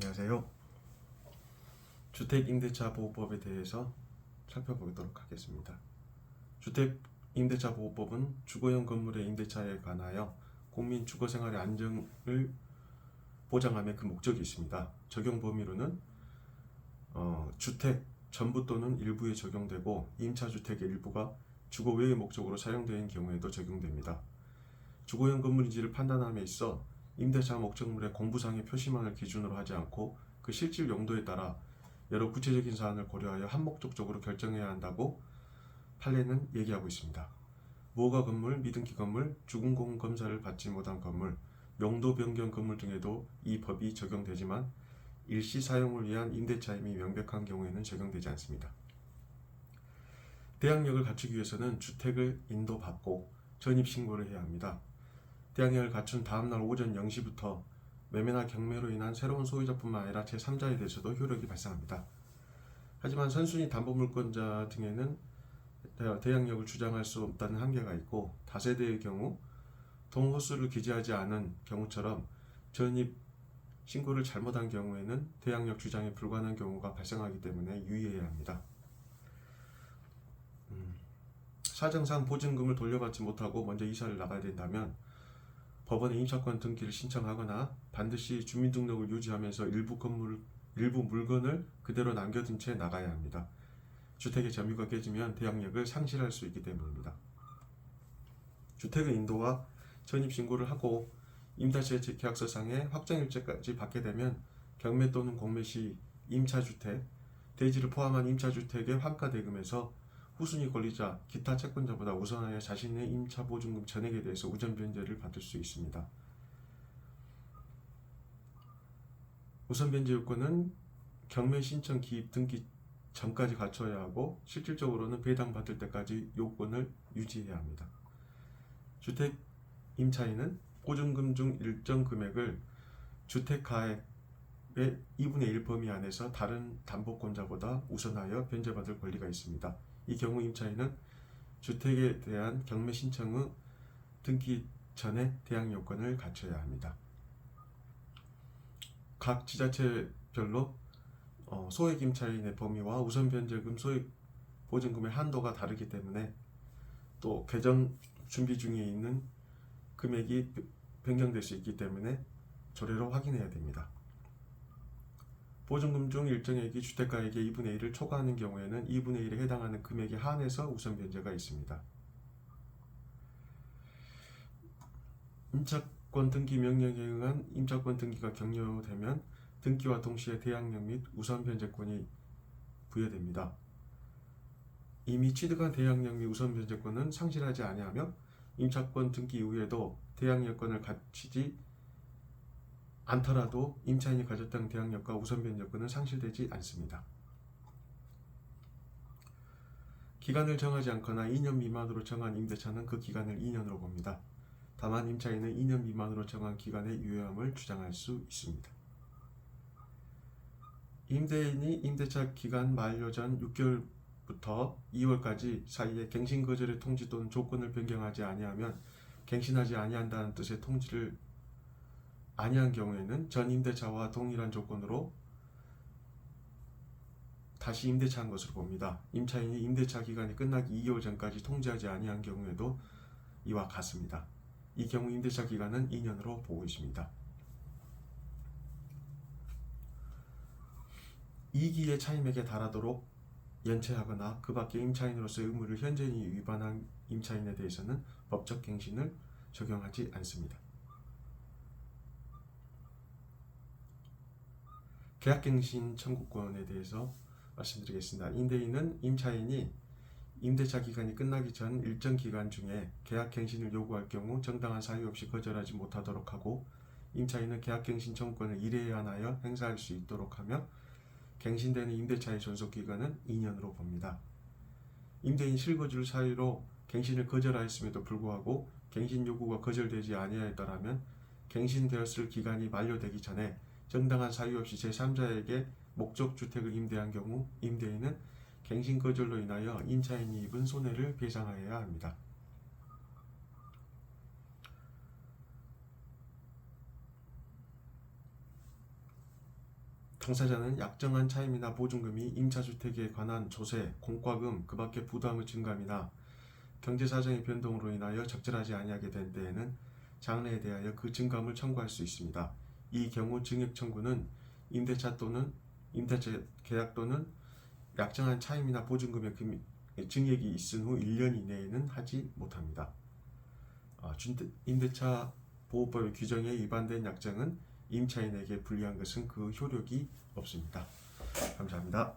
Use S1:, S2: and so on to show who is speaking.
S1: 안녕하세요. 주택임대차보호법에 대해서 살펴보도록 하겠습니다. 주택임대차보호법은 주거용 건물의 임대차에 관하여 국민 주거생활의 안정을 보장함의 그 목적이 있습니다. 적용 범위로는 주택 전부 또는 일부에 적용되고 임차주택의 일부가 주거 외의 목적으로 사용되는 경우에도 적용됩니다. 주거용 건물인지를 판단함에 있어 임대차 목적물의 공부상의 표시만을 기준으로 하지 않고 그 실질 용도에 따라 여러 구체적인 사안을 고려하여 한목적적으로 결정해야 한다고 판례는 얘기하고 있습니다. 무허가 건물, 미등기 건물, 주공공 검사를 받지 못한 건물, 용도 변경 건물 등에도 이 법이 적용되지만 일시 사용을 위한 임대차임이 명백한 경우에는 적용되지 않습니다. 대항력을 갖추기 위해서는 주택을 인도받고 전입신고를 해야 합니다. 대항력을 갖춘 다음날 오전 0시부터 매매나 경매로 인한 새로운 소유자뿐만 아니라 제3자에 대해서도 효력이 발생합니다. 하지만 선순위 담보물권자 등에는 대항력을 주장할 수 없다는 한계가 있고 다세대의 경우 동호수를 기재하지 않은 경우처럼 전입 신고를 잘못한 경우에는 대항력 주장에 불과한 경우가 발생하기 때문에 유의해야 합니다. 사정상 보증금을 돌려받지 못하고 먼저 이사를 나가야 된다면 법원에 임차권 등기를 신청하거나 반드시 주민등록을 유지하면서 일부 물건을 그대로 남겨둔 채 나가야 합니다. 주택의 점유가 깨지면 대항력을 상실할 수 있기 때문입니다. 주택의 인도와 전입신고를 하고 임대차 계약서상의 확정일자까지 받게 되면 경매 또는 공매 시 임차주택, 대지를 포함한 임차주택의 환가대금에서 후순위 권리자, 기타 채권자보다 우선하여 자신의 임차보증금 전액에 대해서 우선 변제를 받을 수 있습니다. 우선 변제 요건은 경매 신청 기입 등기 전까지 갖춰야 하고 실질적으로는 배당받을 때까지 요건을 유지해야 합니다. 주택 임차인은 보증금 중 일정 금액을 주택가액의 2분의 1 범위 안에서 다른 담보권자보다 우선하여 변제받을 권리가 있습니다. 이 경우 임차인은 주택에 대한 경매 신청 후 등기 전에 대항 요건을 갖춰야 합니다. 각 지자체별로 소액 임차인의 범위와 우선 변제금 소액 보증금의 한도가 다르기 때문에 또 개정 준비 중에 있는 금액이 변경될 수 있기 때문에 조례로 확인해야 됩니다. 보증금 중 일정액이 주택가액의 2분의 1을 초과하는 경우에는 2분의 1에 해당하는 금액에 한해서 우선 변제가 있습니다. 임차권 등기 명령에 의한 임차권 등기가 격려되면 등기와 동시에 대항력 및 우선 변제권이 부여됩니다. 이미 취득한 대항력 및 우선 변제권은 상실하지 아니하며 임차권 등기 이후에도 대항력권을 갖추지 않더라도 임차인이 가졌던 대항력과 우선 변제권은 상실되지 않습니다. 기간을 정하지 않거나 2년 미만으로 정한 임대차는 그 기간을 2년으로 봅니다. 다만 임차인은 2년 미만으로 정한 기간의 유효함을 주장할 수 있습니다. 임대인이 임대차 기간 만료 전 6개월부터 2월까지 사이에 갱신거절의 통지 또는 조건을 변경하지 아니하면 갱신하지 아니한다는 뜻의 통지를 아니한 경우에는 전 임대차와 동일한 조건으로 다시 임대차한 것으로 봅니다. 임차인이 임대차 기간이 끝나기 2개월 전까지 통지하지 아니한 경우에도 이와 같습니다. 이 경우 임대차 기간은 2년으로 보고 있습니다. 2기의 차임액에 달하도록 연체하거나 그 밖에 임차인으로서의 의무를 현저히 위반한 임차인에 대해서는 법적 갱신을 적용하지 않습니다. 계약갱신 청구권에 대해서 말씀드리겠습니다. 임대인은 임차인이 임대차 기간이 끝나기 전 일정 기간 중에 계약갱신을 요구할 경우 정당한 사유 없이 거절하지 못하도록 하고 임차인은 계약갱신 청구권을 이례한하여 행사할 수 있도록 하며 갱신되는 임대차의 존속기간은 2년으로 봅니다. 임대인 실거주 사유로 갱신을 거절하였음에도 불구하고 갱신 요구가 거절되지 아니하였더라면 갱신되었을 기간이 만료되기 전에 정당한 사유 없이 제3자에게 목적주택을 임대한 경우 임대인은 갱신 거절로 인하여 임차인이 입은 손해를 배상하여야 합니다. 당사자는 약정한 차임이나 보증금이 임차주택에 관한 조세, 공과금, 그 밖의 부담의 증감이나 경제사정의 변동으로 인하여 적절하지 아니하게 된 때에는 장래에 대하여 그 증감을 청구할 수 있습니다. 이 경우 증액 청구는 임대차 계약 또는 약정한 차임이나 보증금의 증액이 있은 후 1년 이내에는 하지 못합니다. 임대차 보호법의 규정에 위반된 약정은 임차인에게 불리한 것은 그 효력이 없습니다. 감사합니다.